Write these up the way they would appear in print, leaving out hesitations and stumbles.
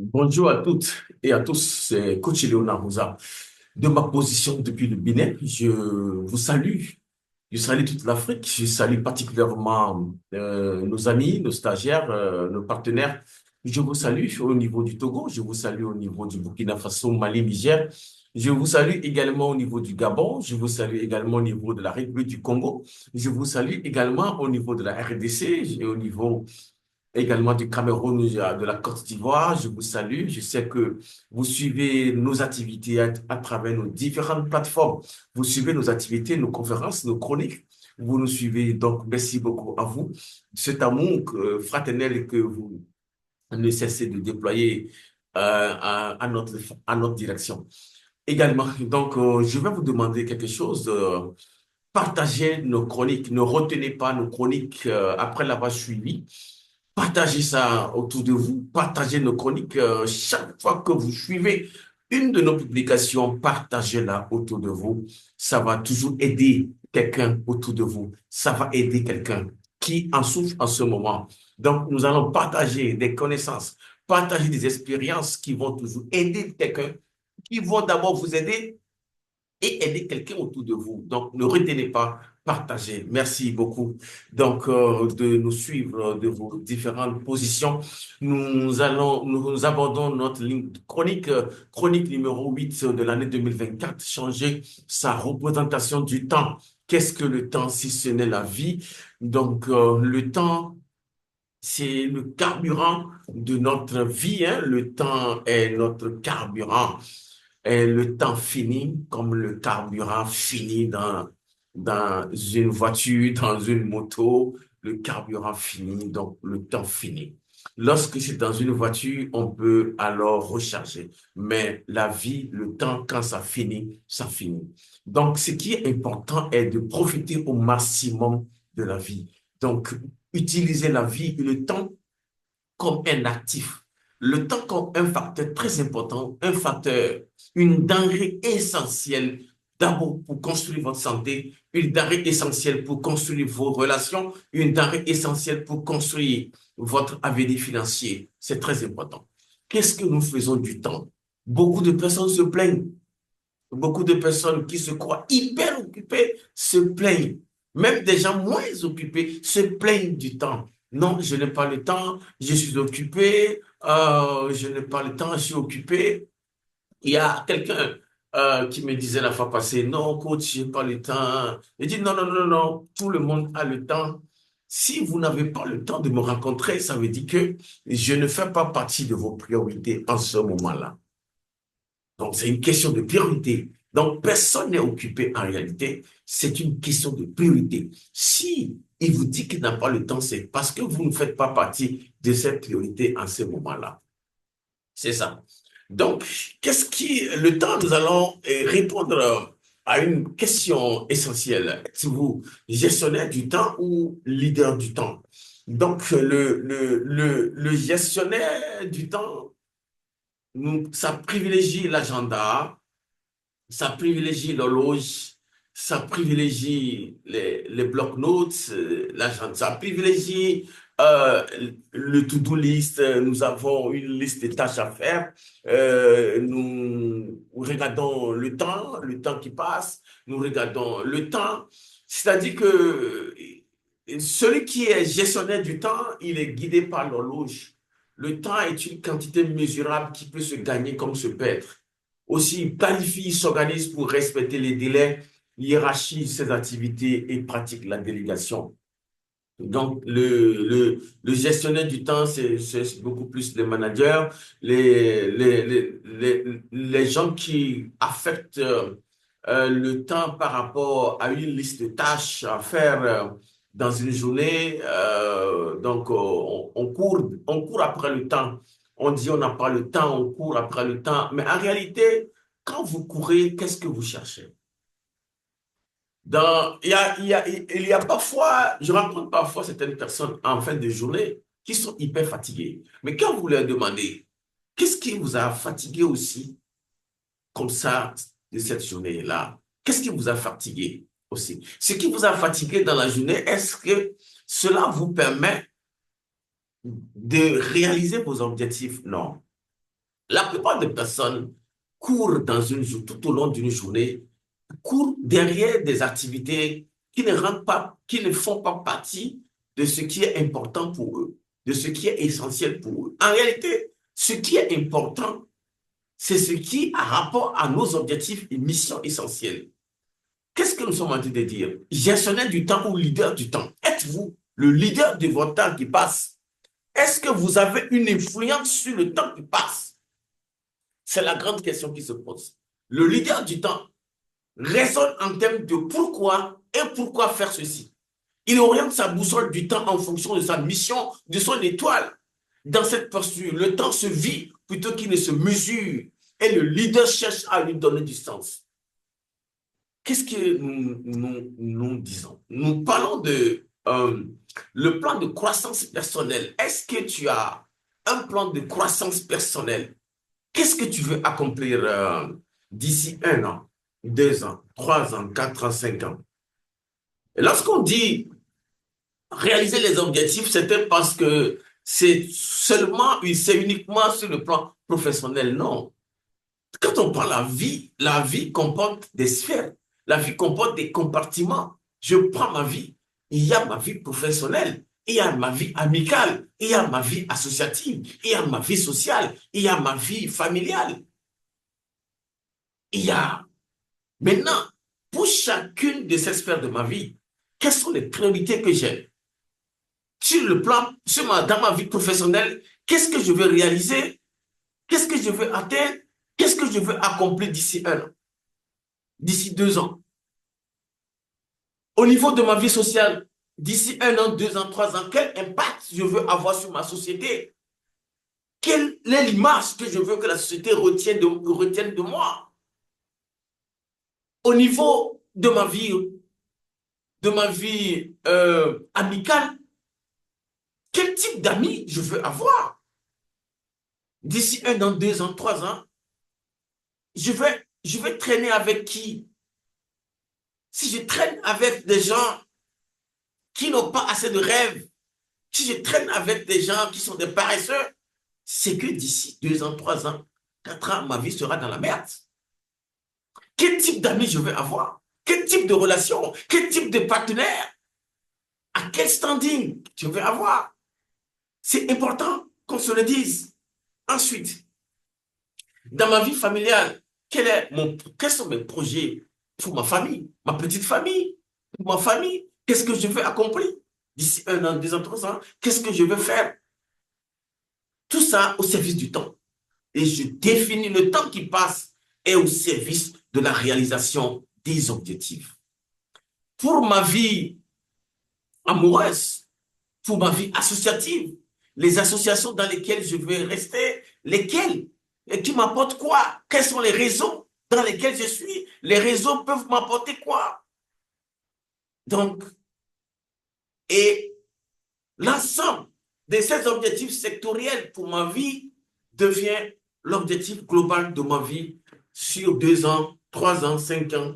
Bonjour à toutes et à tous, c'est Coach Léonard Rosa. De ma position depuis le Bénin, je vous salue. Je salue toute l'Afrique. Je salue particulièrement nos amis, nos stagiaires, nos partenaires. Je vous salue au niveau du Togo. Je vous salue au niveau du Burkina Faso, Mali, Niger. Je vous salue également au niveau du Gabon. Je vous salue également au niveau de la République du Congo. Je vous salue également au niveau de la RDC et au niveau également du Cameroun, de la Côte d'Ivoire. Je vous salue. Je sais que vous suivez nos activités à travers nos différentes plateformes. Vous suivez nos activités, nos conférences, nos chroniques. Vous nous suivez. Donc, merci beaucoup à vous. Cet amour fraternel que vous ne cessez de déployer à notre direction. Également, donc, je vais vous demander quelque chose. Partagez nos chroniques. Ne retenez pas nos chroniques après l'avoir suivi. Partagez ça autour de vous, partagez nos chroniques. Chaque fois que vous suivez une de nos publications, partagez-la autour de vous. Ça va toujours aider quelqu'un autour de vous. Ça va aider quelqu'un qui en souffre en ce moment. Donc, nous allons partager des connaissances, partager des expériences qui vont toujours aider quelqu'un, qui vont d'abord vous aider et aider quelqu'un autour de vous. Donc, ne retenez pas, partagez. Merci beaucoup. Donc, de nous suivre de vos différentes positions. Nous abordons notre ligne chronique, chronique numéro 8 de l'année 2024, changer sa représentation du temps. Qu'est-ce que le temps si ce n'est la vie? Donc, le temps, c'est le carburant de notre vie, hein. Le temps est notre carburant. Et le temps finit comme le carburant finit dans une voiture, dans une moto. Le carburant finit, donc le temps finit. Lorsque c'est dans une voiture, on peut alors recharger. Mais la vie, le temps, quand ça finit, ça finit. Donc, ce qui est important est de profiter au maximum de la vie. Donc, utiliser la vie et le temps comme un actif. Le temps comme un facteur très important, un facteur, une denrée essentielle d'abord pour construire votre santé, une denrée essentielle pour construire vos relations, une denrée essentielle pour construire votre avenir financier. C'est très important. Qu'est-ce que nous faisons du temps? Beaucoup de personnes se plaignent. Beaucoup de personnes qui se croient hyper occupées se plaignent. Même des gens moins occupés se plaignent du temps. Non, je n'ai pas le temps, je suis occupé, je n'ai pas le temps, je suis occupé. Il y a quelqu'un qui me disait la fois passée, non, coach, je n'ai pas le temps. Il dit, non, non, non, non, tout le monde a le temps. Si vous n'avez pas le temps de me rencontrer, ça veut dire que je ne fais pas partie de vos priorités en ce moment-là. Donc, c'est une question de priorité. Donc, personne n'est occupé en réalité. C'est une question de priorité. Si il vous dit qu'il n'a pas le temps, c'est parce que vous ne faites pas partie de cette priorité en ce moment-là. C'est ça. Donc, le temps, nous allons répondre à une question essentielle. Êtes-vous gestionnaire du temps ou leader du temps? Donc, le gestionnaire du temps, ça privilégie l'agenda, ça privilégie l'horloge, ça privilégie les blocs-notes, l'agenda, ça privilégie euh, le to-do list. Nous avons une liste de tâches à faire. Nous regardons le temps qui passe. Nous regardons le temps. C'est-à-dire que celui qui est gestionnaire du temps, il est guidé par l'horloge. Le temps est une quantité mesurable qui peut se gagner comme se perdre. Aussi, il planifie, s'organise pour respecter les délais, hiérarchise ses activités et pratique la délégation. Donc, le gestionnaire du temps, c'est beaucoup plus les managers, les gens qui affectent le temps par rapport à une liste de tâches à faire dans une journée. Donc, on court après le temps. On dit on n'a pas le temps, on court après le temps. Mais en réalité, quand vous courez, qu'est-ce que vous cherchez? Il y a parfois, je rencontre parfois certaines personnes en fin de journée qui sont hyper fatiguées. Mais quand vous leur demandez, qu'est-ce qui vous a fatigué aussi, comme ça, de cette journée-là? Qu'est-ce qui vous a fatigué aussi? Ce qui vous a fatigué dans la journée, est-ce que cela vous permet de réaliser vos objectifs? Non. La plupart des personnes courent tout au long d'une journée, courent derrière des activités qui ne rendent pas, qui ne font pas partie de ce qui est important pour eux, de ce qui est essentiel pour eux. En réalité, ce qui est important, c'est ce qui a rapport à nos objectifs et missions essentielles. Qu'est-ce que nous sommes en train de dire? Gestionnaire du temps ou leader du temps? Êtes-vous le leader de votre temps qui passe? Est-ce que vous avez une influence sur le temps qui passe? C'est la grande question qui se pose. Le leader du temps raisonne en termes de pourquoi et pourquoi faire ceci. Il oriente sa boussole du temps en fonction de sa mission, de son étoile. Dans cette posture, le temps se vit plutôt qu'il ne se mesure et le leader cherche à lui donner du sens. Qu'est-ce que nous disons? Nous parlons de le plan de croissance personnelle. Est-ce que tu as un plan de croissance personnelle? Qu'est-ce que tu veux accomplir d'ici 1 an, 2 ans, 3 ans, 4 ans, 5 ans? Et lorsqu'on dit réaliser les objectifs, c'était parce que c'est uniquement sur le plan professionnel. Non. Quand on parle la vie comporte des sphères. La vie comporte des compartiments. Je prends ma vie. Il y a ma vie professionnelle. Il y a ma vie amicale. Il y a ma vie associative. Il y a ma vie sociale. Il y a ma vie familiale. Il y a maintenant, pour chacune de ces sphères de ma vie, quelles sont les priorités que j'ai? Sur le plan, dans ma vie professionnelle, qu'est-ce que je veux réaliser? Qu'est-ce que je veux atteindre? Qu'est-ce que je veux accomplir d'ici 1 an? D'ici 2 ans? Au niveau de ma vie sociale, d'ici 1 an, 2 ans, 3 ans, quel impact je veux avoir sur ma société? Quelle est l'image que je veux que la société retienne de moi? Au niveau de ma vie amicale, quel type d'amis je veux avoir? D'ici 1 an, 2 ans, 3 ans, je vais traîner avec qui? Si je traîne avec des gens qui n'ont pas assez de rêves, si je traîne avec des gens qui sont des paresseux, c'est que d'ici 2 ans, 3 ans, 4 ans, ma vie sera dans la merde. Quel type d'amis je veux avoir? Quel type de relation? Quel type de partenaire? À quel standing je veux avoir? C'est important qu'on se le dise. Ensuite, dans ma vie familiale, quels sont mes projets pour ma famille, ma petite famille, pour ma famille? Qu'est-ce que je veux accomplir d'ici 1 an, 2 ans, 3 ans? Qu'est-ce que je veux faire? Tout ça au service du temps. Et je définis le temps qui passe et au service de la réalisation des objectifs. Pour ma vie amoureuse, pour ma vie associative, les associations dans lesquelles je veux rester, lesquelles et qui m'apportent quoi? Quels sont les réseaux dans lesquels je suis? Les réseaux peuvent m'apporter quoi? Donc, et l'ensemble de ces objectifs sectoriels pour ma vie devient l'objectif global de ma vie sur 2 ans, 3 ans, 5 ans.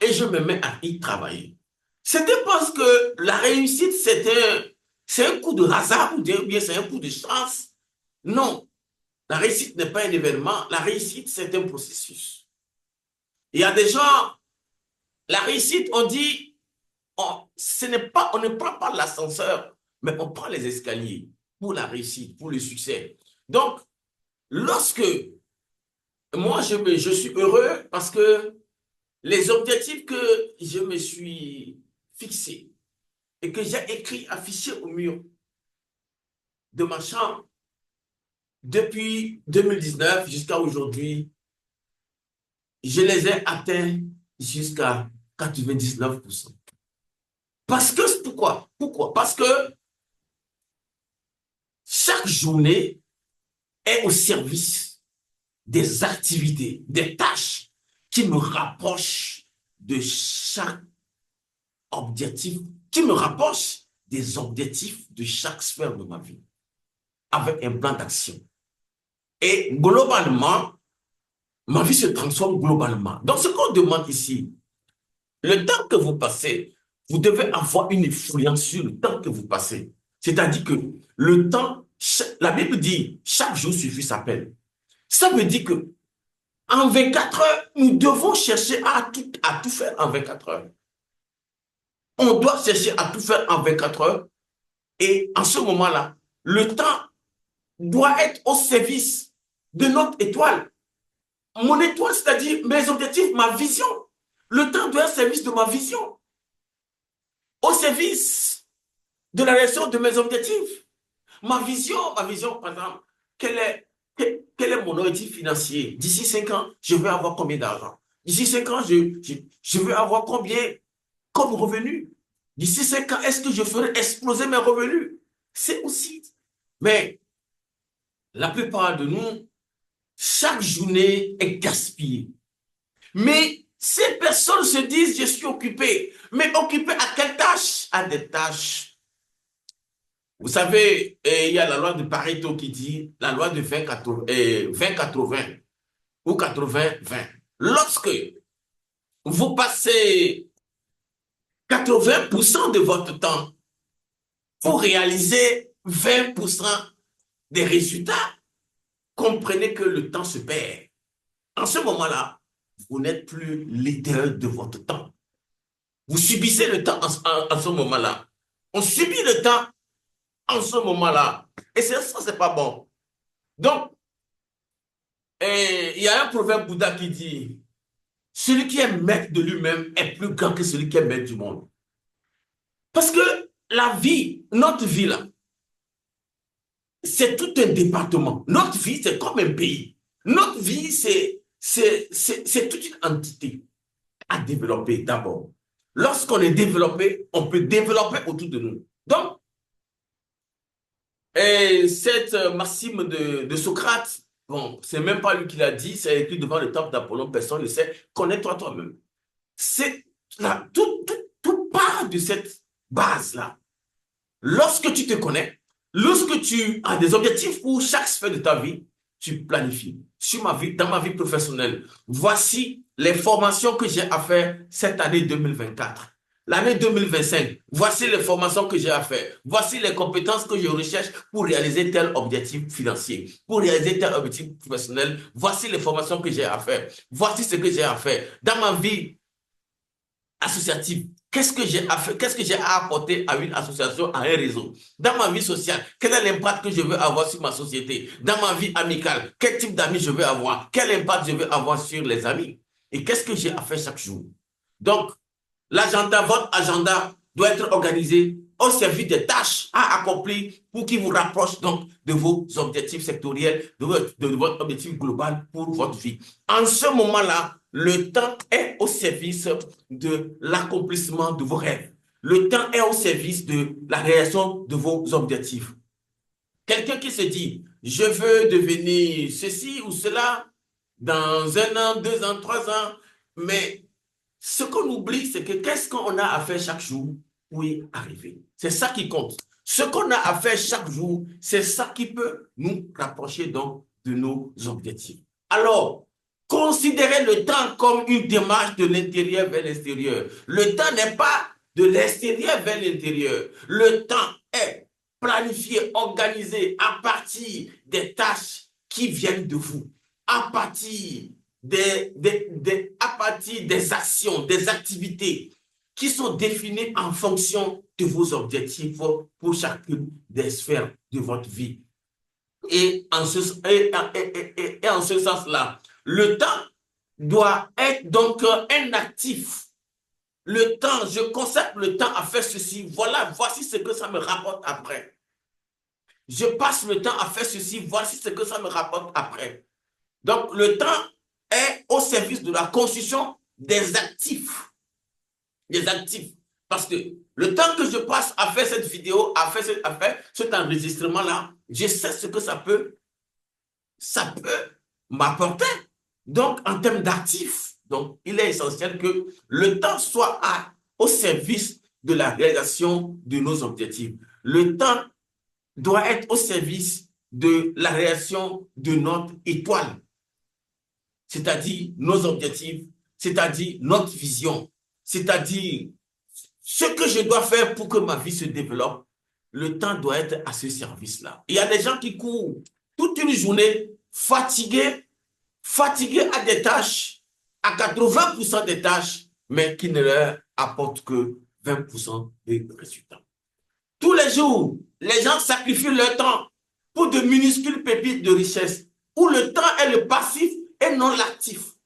Et je me mets à y travailler. C'était parce que la réussite, c'est un coup de hasard ou bien c'est un coup de chance. Non, la réussite n'est pas un événement. La réussite, c'est un processus. Il y a des gens, la réussite, on dit, on ne prend pas l'ascenseur, mais on prend les escaliers pour la réussite, pour le succès. Donc, lorsque moi, je suis heureux parce que les objectifs que je me suis fixés et que j'ai écrit, affichés au mur de ma chambre depuis 2019 jusqu'à aujourd'hui, je les ai atteints jusqu'à 99%. Pourquoi? Parce que chaque journée est au service des activités, des tâches qui me rapprochent de chaque objectif, qui me rapprochent des objectifs de chaque sphère de ma vie, avec un plan d'action. Et globalement, ma vie se transforme globalement. Donc, ce qu'on demande ici, le temps que vous passez, vous devez avoir une influence sur le temps que vous passez. C'est-à-dire que le temps La Bible dit, chaque jour suffit sa peine. Ça veut dire que en 24 heures, nous devons chercher à tout faire en 24 heures. On doit chercher à tout faire en 24 heures. Et en ce moment-là, le temps doit être au service de notre étoile. Mon étoile, c'est-à-dire mes objectifs, ma vision. Le temps doit être au service de ma vision, au service de la réalisation de mes objectifs. Ma vision, par exemple, quel est mon objectif financier? D'ici 5 ans, je veux avoir combien d'argent? D'ici 5 ans, je veux avoir combien comme revenu? D'ici 5 ans, est-ce que je ferai exploser mes revenus? C'est aussi. Mais la plupart de nous, chaque journée est gaspillée. Mais ces personnes se disent, je suis occupé. Mais occupé à quelle tâche? À des tâches. Vous savez, il y a la loi de Pareto qui dit, la loi de 20-80 ou 80-20. Lorsque vous passez 80% de votre temps pour réaliser 20% des résultats, comprenez que le temps se perd. En ce moment-là, vous n'êtes plus leader de votre temps. Vous subissez le temps en ce moment-là. On subit le temps en ce moment-là. Et ça, c'est pas bon. Donc, il y a un proverbe Bouddha qui dit, celui qui est maître de lui-même est plus grand que celui qui est maître du monde. Parce que la vie, notre vie là, c'est tout un département. Notre vie, c'est comme un pays. Notre vie, c'est toute une entité à développer d'abord. Lorsqu'on est développé, on peut développer autour de nous. Donc, cette maxime de Socrate, bon, c'est même pas lui qui l'a dit, c'est écrit devant le temple d'Apollon, personne ne sait, connais-toi toi-même. C'est là, tout part de cette base-là. Lorsque tu te connais, lorsque tu as des objectifs pour chaque sphère de ta vie, tu planifies. Dans ma vie professionnelle, voici les formations que j'ai à faire cette année 2024. L'année 2025, voici les formations que j'ai à faire. Voici les compétences que je recherche pour réaliser tel objectif financier, pour réaliser tel objectif professionnel. Voici les formations que j'ai à faire. Voici ce que j'ai à faire. Dans ma vie associative, qu'est-ce que j'ai à faire, qu'est-ce que j'ai à apporter à une association, à un réseau? Dans ma vie sociale, quel est l'impact que je veux avoir sur ma société? Dans ma vie amicale, quel type d'amis je veux avoir? Quel impact je veux avoir sur les amis? Et qu'est-ce que j'ai à faire chaque jour? Donc, votre agenda doit être organisé au service des tâches à accomplir pour qu'il vous rapproche donc de vos objectifs sectoriels, de votre objectif global pour votre vie. En ce moment-là, le temps est au service de l'accomplissement de vos rêves. Le temps est au service de la réalisation de vos objectifs. Quelqu'un qui se dit, je veux devenir ceci ou cela dans 1 an, 2 ans, 3 ans, mais ce qu'on oublie, c'est que qu'est-ce qu'on a à faire chaque jour pour y arriver. C'est ça qui compte. Ce qu'on a à faire chaque jour, c'est ça qui peut nous rapprocher donc de nos objectifs. Alors, considérez le temps comme une démarche de l'intérieur vers l'extérieur. Le temps n'est pas de l'extérieur vers l'intérieur. Le temps est planifié, organisé à partir des tâches qui viennent de vous, à partir à partir des actions, des activités qui sont définies en fonction de vos objectifs pour chacune des sphères de votre vie. Et en ce sens-là, le temps doit être donc un actif. Le temps, je consacre le temps à faire ceci. Voilà, voici ce que ça me rapporte après. Je passe le temps à faire ceci. Voici ce que ça me rapporte après. Donc, le temps est au service de la construction des actifs. Des actifs. Parce que le temps que je passe à faire cette vidéo, à faire cet enregistrement-là, je sais ce que ça peut m'apporter. Donc, en termes d'actifs, donc, il est essentiel que le temps soit au service de la réalisation de nos objectifs. Le temps doit être au service de la réalisation de notre étoile, c'est-à-dire nos objectifs, c'est-à-dire notre vision, c'est-à-dire ce que je dois faire pour que ma vie se développe, le temps doit être à ce service-là. Il y a des gens qui courent toute une journée fatigués, fatigués à des tâches, à 80% des tâches, mais qui ne leur apportent que 20% des résultats. Tous les jours, les gens sacrifient leur temps pour de minuscules pépites de richesse, où le temps est le passif et non l'actif.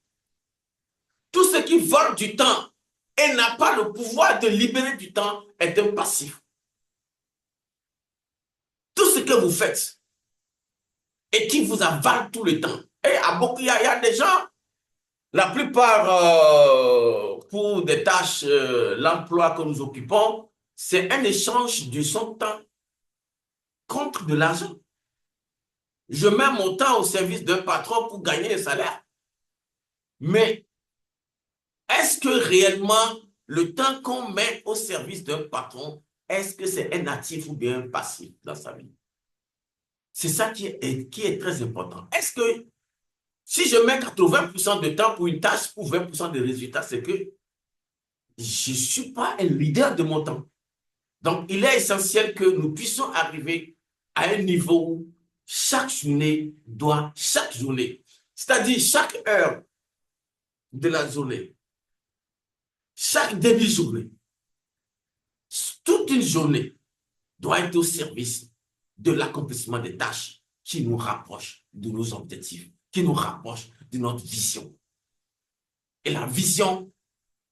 Tout ce qui vole du temps et n'a pas le pouvoir de libérer du temps est un passif. Tout ce que vous faites et qui vous avale tout le temps. Et il y a des gens, la plupart pour des tâches, l'emploi que nous occupons, c'est un échange de son temps contre de l'argent. Je mets mon temps au service d'un patron pour gagner un salaire. Mais est-ce que réellement le temps qu'on met au service d'un patron, est-ce que c'est un actif ou bien un passif dans sa vie? C'est ça qui est très important. Est-ce que si je mets 80% de temps pour une tâche, pour 20% de résultats, c'est que je ne suis pas un leader de mon temps. Donc, il est essentiel que nous puissions arriver à un niveau où chaque journée, c'est-à-dire chaque heure de la journée, chaque demi-journée, toute une journée doit être au service de l'accomplissement des tâches qui nous rapprochent de nos objectifs, qui nous rapprochent de notre vision. Et la vision,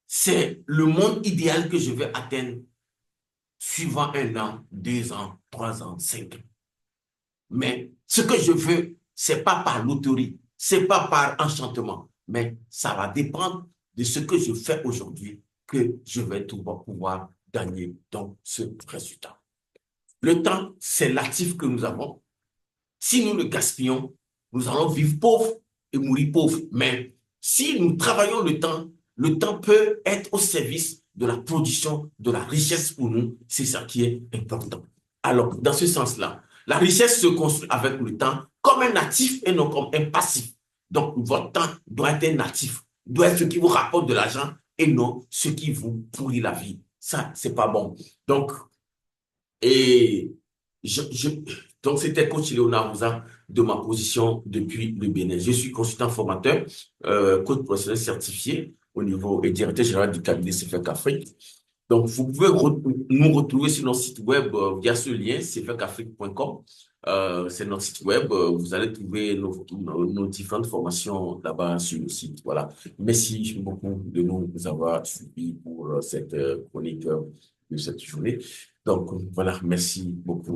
c'est le monde idéal que je veux atteindre suivant 1 an, 2 ans, 3 ans, 5 ans. Mais ce que je veux, c'est pas par loterie, c'est pas par enchantement, mais ça va dépendre de ce que je fais aujourd'hui que je vais pouvoir gagner donc ce résultat. Le temps, c'est l'actif que nous avons. Si nous le gaspillons, nous allons vivre pauvres et mourir pauvres. Mais si nous travaillons le temps peut être au service de la production, de la richesse pour nous. C'est ça qui est important. Alors, dans ce sens-là, la richesse se construit avec le temps comme un actif et non comme un passif. Donc, votre temps doit être un actif, doit être ce qui vous rapporte de l'argent et non ce qui vous pourrit la vie. Ça, c'est pas bon. Donc, et je, je, donc, c'était coach Léonard Mouza de ma position depuis le Bénin. Je suis consultant formateur, coach professionnel certifié au niveau et directeur général du cabinet CFEC Afrique. Donc, vous pouvez nous retrouver sur notre site web via ce lien, cfecafrique.com. C'est notre site web. Vous allez trouver nos différentes formations là-bas sur le site. Voilà. Merci beaucoup de nous avoir suivis pour cette chronique de cette journée. Donc, voilà. Merci beaucoup.